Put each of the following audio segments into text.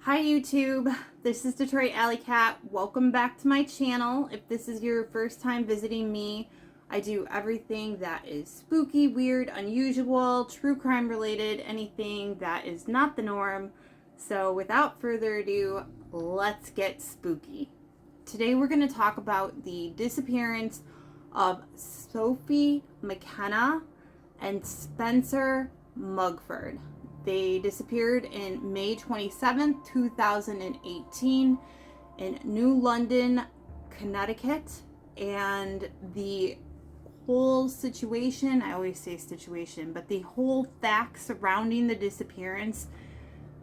Hi YouTube, this is Detroit Allycat. Welcome back to my channel. If this is your first time visiting me, I do everything that is spooky, weird, unusual, true crime related, anything that is not the norm. So without further ado, let's get spooky. Today we're going to talk about the disappearance of Sofia McKenna and Spencer Mugford. They disappeared in May 27th, 2018 in New London, Connecticut. And the whole situation, I always say situation, but the whole fact surrounding the disappearance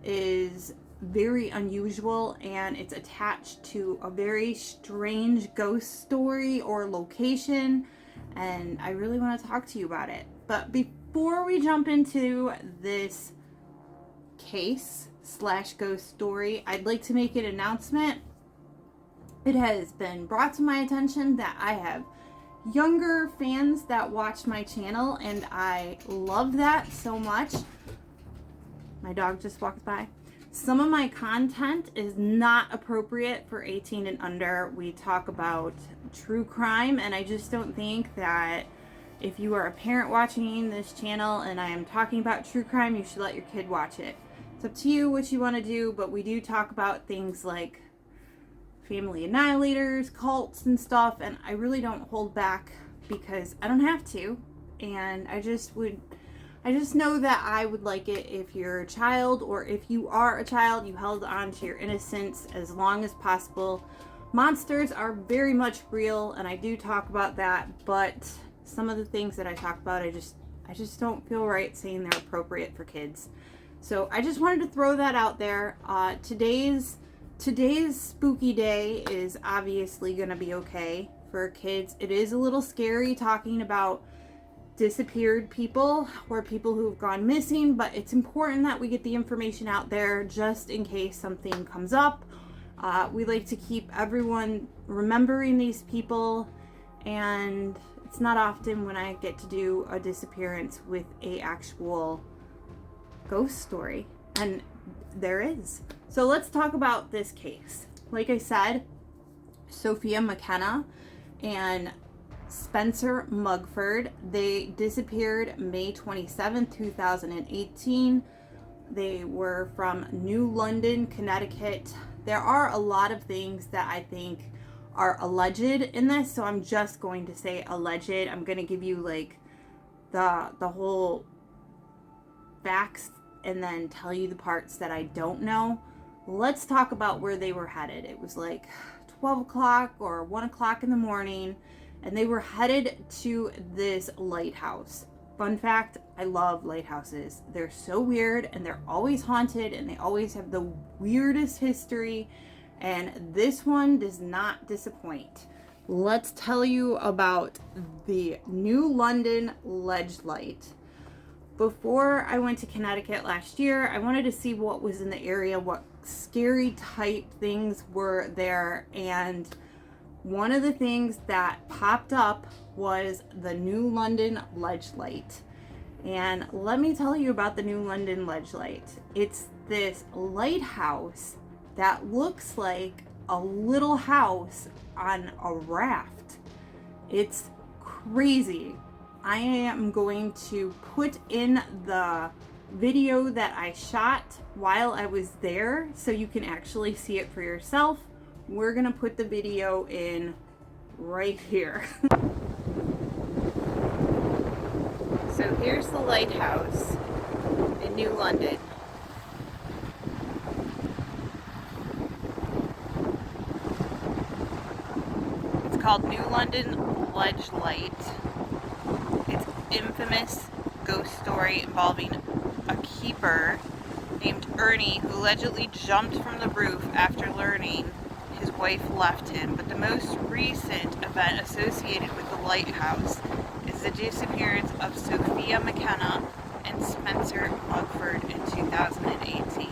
is very unusual, and it's attached to a very strange ghost story or location, and I really want to talk to you about it. But before we jump into this case / ghost story, I'd like to make an announcement. It has been brought to my attention that I have younger fans that watch my channel, and I love that so much. My dog just walked by. Some of my content is not appropriate for 18 and under. We talk about true crime, and I just don't think that if you are a parent watching this channel and I am talking about true crime, you should let your kid watch it. It's up to you what you want to do, but we do talk about things like family annihilators, cults and stuff, and I really don't hold back because I don't have to, and I just know that I would like it if you're a child, or if you are a child, you held on to your innocence as long as possible. Monsters are very much real, and I do talk about that, but some of the things that I talk about, I just don't feel right saying they're appropriate for kids. So I just wanted to throw that out there. Today's spooky day is obviously going to be okay for kids. It is a little scary talking about disappeared people or people who've gone missing, but it's important that we get the information out there just in case something comes up. We like to keep everyone remembering these people, and it's not often when I get to do a disappearance with a actual ghost story, and there is. So let's talk about this case. Like I said, Sofia McKenna and Spencer Mugford, they disappeared May 27th, 2018. They were from New London, Connecticut. There are a lot of things that I think are alleged in this, so I'm just going to say alleged. I'm going to give you like the whole facts and then tell you the parts that I don't know. Let's talk about where they were headed. It was like 12 o'clock or 1 o'clock in the morning, and they were headed to this lighthouse. Fun fact, I love lighthouses. They're so weird, and they're always haunted, and they always have the weirdest history, and this one does not disappoint. Let's tell you about the New London Ledge Light. Before I went to Connecticut last year, I wanted to see what was in the area, what scary type things were there, and one of the things that popped up was the New London Ledge Light. And let me tell you about the New London Ledge Light. It's this lighthouse that looks like a little house on a raft. It's crazy. I am going to put in the video that I shot while I was there so you can actually see it for yourself. We're going to put the video in right here. So here's the lighthouse in New London. It's called New London Ledge Light. It's an infamous ghost story involving a keeper named Ernie who allegedly jumped from the roof after learning his wife left him. But the most recent event associated with the lighthouse is the disappearance of Sofia McKenna and Spencer Mugford in 2018.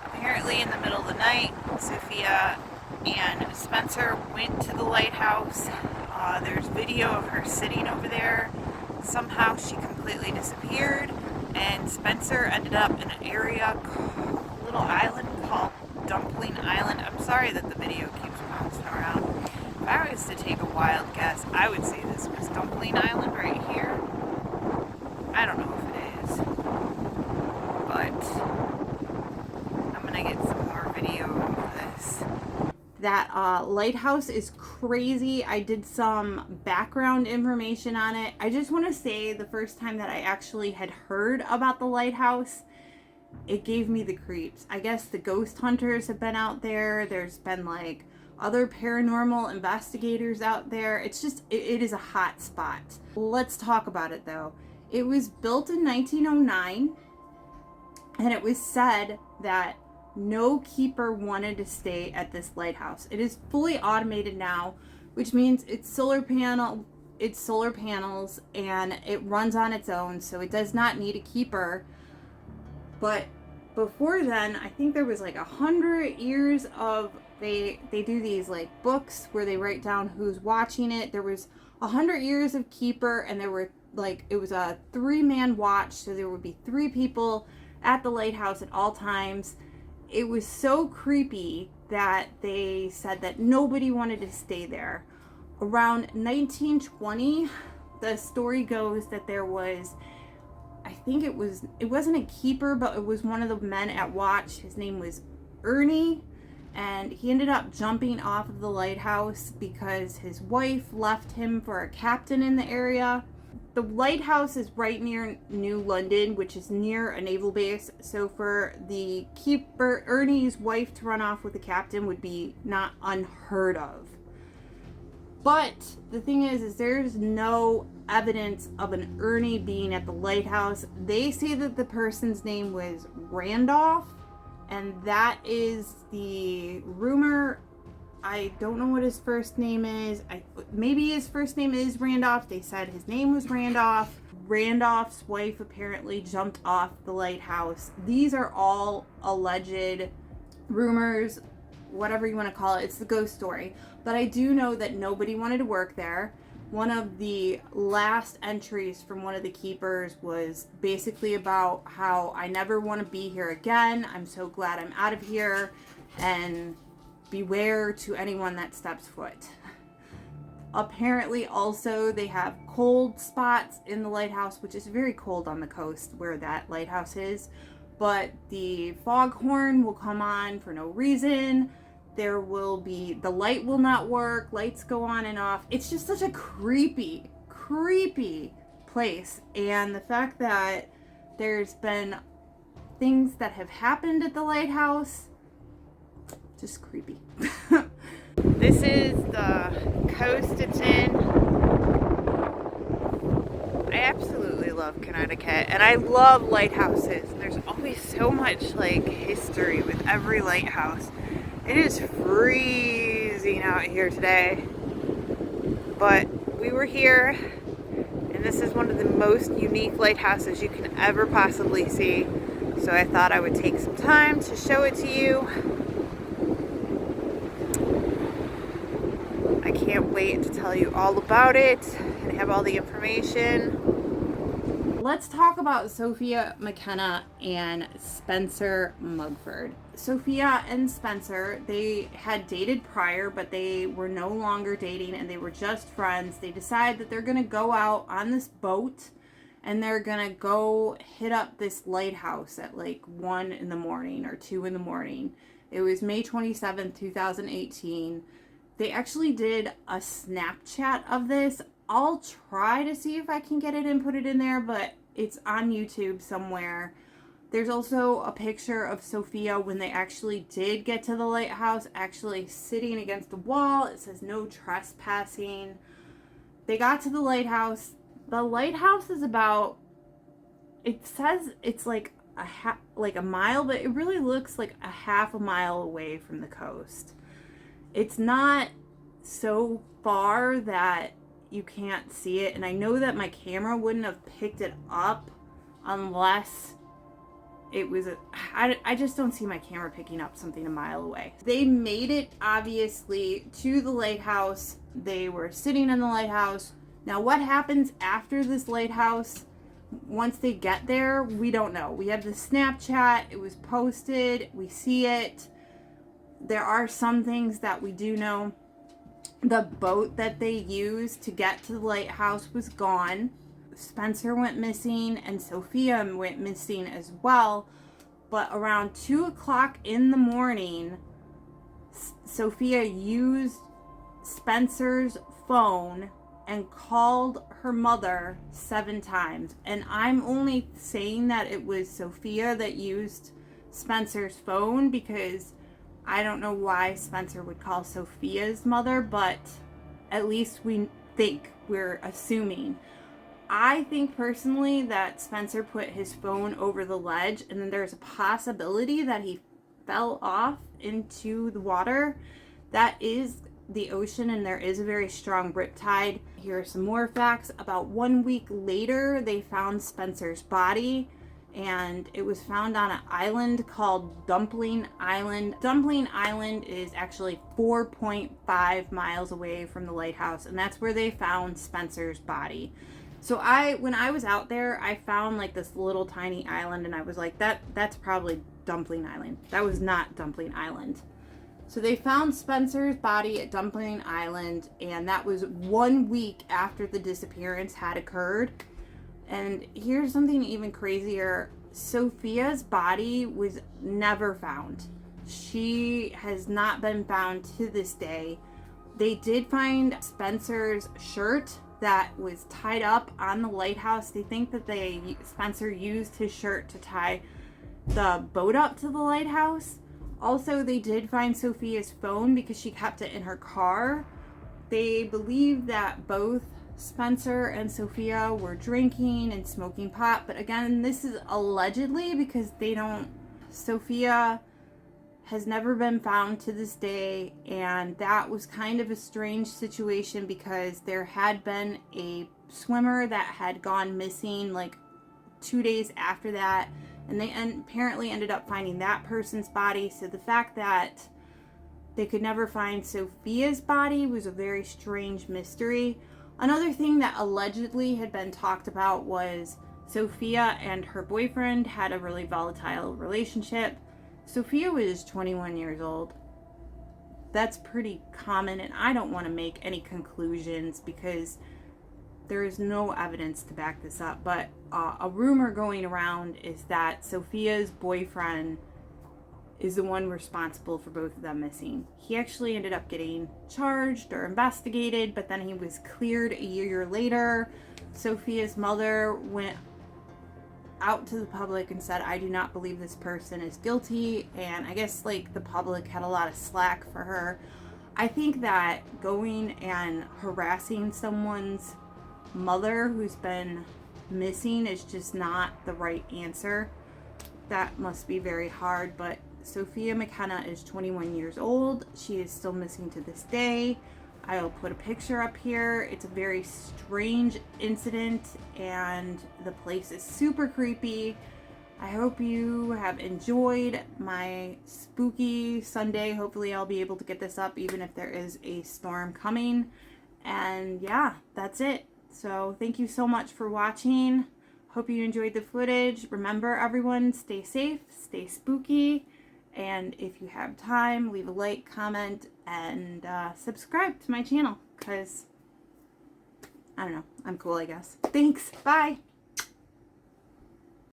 Apparently in the middle of the night, Sofia and Spencer went to the lighthouse. There's video of her sitting over there. Somehow she completely disappeared, and Spencer ended up in an area a little little island called Dumpling Island. I'm sorry that the video keeps bouncing around. If I was to take a wild guess, I would say this was Dumpling Island right here. I don't know if it is, but I'm gonna get some more video of this. That lighthouse is crazy. I did some background information on it. I just want to say the first time that I actually had heard about the lighthouse, it gave me the creeps. I guess the ghost hunters have been out there. There's been like other paranormal investigators out there. It's just, it is a hot spot. Let's talk about it though. It was built in 1909, and it was said that no keeper wanted to stay at this lighthouse. It is fully automated now, which means it's solar panels and it runs on its own, so it does not need a keeper. But before then, I think there was like 100 years of they do these like books where they write down who's watching it. There was 100 years of keeper, and there were like, it was a 3-man watch, so there would be 3 people at the lighthouse at all times. It was so creepy that they said that nobody wanted to stay there. Around 1920, the story goes that there was, I think it wasn't a keeper, but it was one of the men at watch. His name was Ernie, and he ended up jumping off of the lighthouse because his wife left him for a captain in the area. The lighthouse is right near New London, which is near a naval base. So for the keeper, Ernie's wife, to run off with the captain would be not unheard of. But the thing is there's no evidence of an Ernie being at the lighthouse. They say that the person's name was Randolph, and that is the rumor. I don't know what his first name is. Maybe his first name is Randolph. They said his name was Randolph. Randolph's wife apparently jumped off the lighthouse. These are all alleged rumors, whatever you want to call it. It's the ghost story. But I do know that nobody wanted to work there. One of the last entries from one of the keepers was basically about how I never want to be here again. I'm so glad I'm out of here. And beware to anyone that steps foot. Apparently also they have cold spots in the lighthouse, which is very cold on the coast where that lighthouse is. But the foghorn will come on for no reason. There will be, the light will not work. Lights go on and off. It's just such a creepy place. And the fact that there's been things that have happened at the lighthouse, just creepy. This is the coast it's in. I absolutely love Connecticut, and I love lighthouses. There's always so much like history with every lighthouse. It is freezing out here today, but we were here, and this is one of the most unique lighthouses you can ever possibly see. So I thought I would take some time to show it to you. I can't wait to tell you all about it and have all the information. Let's talk about Sofia McKenna and Spencer Mugford. Sofia and Spencer, they had dated prior, but they were no longer dating and they were just friends. They decide that they're going to go out on this boat and they're going to go hit up this lighthouse at like 1 in the morning or 2 in the morning. It was May 27th, 2018. They actually did a Snapchat of this. I'll try to see if I can get it and put it in there, but it's on YouTube somewhere. There's also a picture of Sofia when they actually did get to the lighthouse, actually sitting against the wall. It says no trespassing. They got to the lighthouse. The lighthouse is about, it says it's like a mile, but it really looks like a half a mile away from the coast. It's not so far that you can't see it, and I know that my camera wouldn't have picked it up unless it was I just don't see my camera picking up something a mile away. They made it obviously to the lighthouse. They were sitting in the lighthouse. Now what happens after this lighthouse once they get there, we don't know. We have the Snapchat, it was posted, we see it. There are some things that we do know. The boat that they used to get to the lighthouse was gone. Spencer went missing and Sofia went missing as well. But around 2 o'clock in the morning, Sofia used Spencer's phone and called her mother 7 times. And I'm only saying that it was Sofia that used Spencer's phone because I don't know why Spencer would call Sofia's mother, but at least we're assuming. I think personally that Spencer put his phone over the ledge, and then there's a possibility that he fell off into the water. That is the ocean, and there is a very strong riptide. Here are some more facts. About 1 week later, they found Spencer's body, and it was found on an island called Dumpling Island. Dumpling Island is actually 4.5 miles away from the lighthouse, and that's where they found Spencer's body. So when I was out there, I found like this little tiny island, and I was like, that's probably Dumpling Island. That was not Dumpling Island. So they found Spencer's body at Dumpling Island, and that was 1 week after the disappearance had occurred. And here's something even crazier. Sofia's body was never found. She has not been found to this day. They did find Spencer's shirt that was tied up on the lighthouse. They think that Spencer used his shirt to tie the boat up to the lighthouse. Also, they did find Sofia's phone because she kept it in her car. They believe that both Spencer and Sofia were drinking and smoking pot, but again, this is allegedly because Sofia has never been found to this day, and that was kind of a strange situation because there had been a swimmer that had gone missing like 2 days after that, and they apparently ended up finding that person's body. So the fact that they could never find Sofia's body was a very strange mystery. Another thing that allegedly had been talked about was Sofia and her boyfriend had a really volatile relationship. Sofia was 21 years old. That's pretty common, and I don't want to make any conclusions because there is no evidence to back this up. But a rumor going around is that Sofia's boyfriend is the one responsible for both of them missing. He actually ended up getting charged or investigated, but then he was cleared a year later. Sofia's mother went out to the public and said, I do not believe this person is guilty, and I guess like the public had a lot of slack for her. I think that going and harassing someone's mother who's been missing is just not the right answer. That must be very hard, but Sofia McKenna is 21 years old. She is still missing to this day. I'll put a picture up here. It's a very strange incident, and the place is super creepy. I hope you have enjoyed my spooky Sunday. Hopefully I'll be able to get this up even if there is a storm coming. And yeah, that's it. So thank you so much for watching. Hope you enjoyed the footage. Remember, everyone, stay safe, stay spooky. And if you have time, leave a like, comment, and subscribe to my channel because, I don't know, I'm cool, I guess. Thanks. Bye.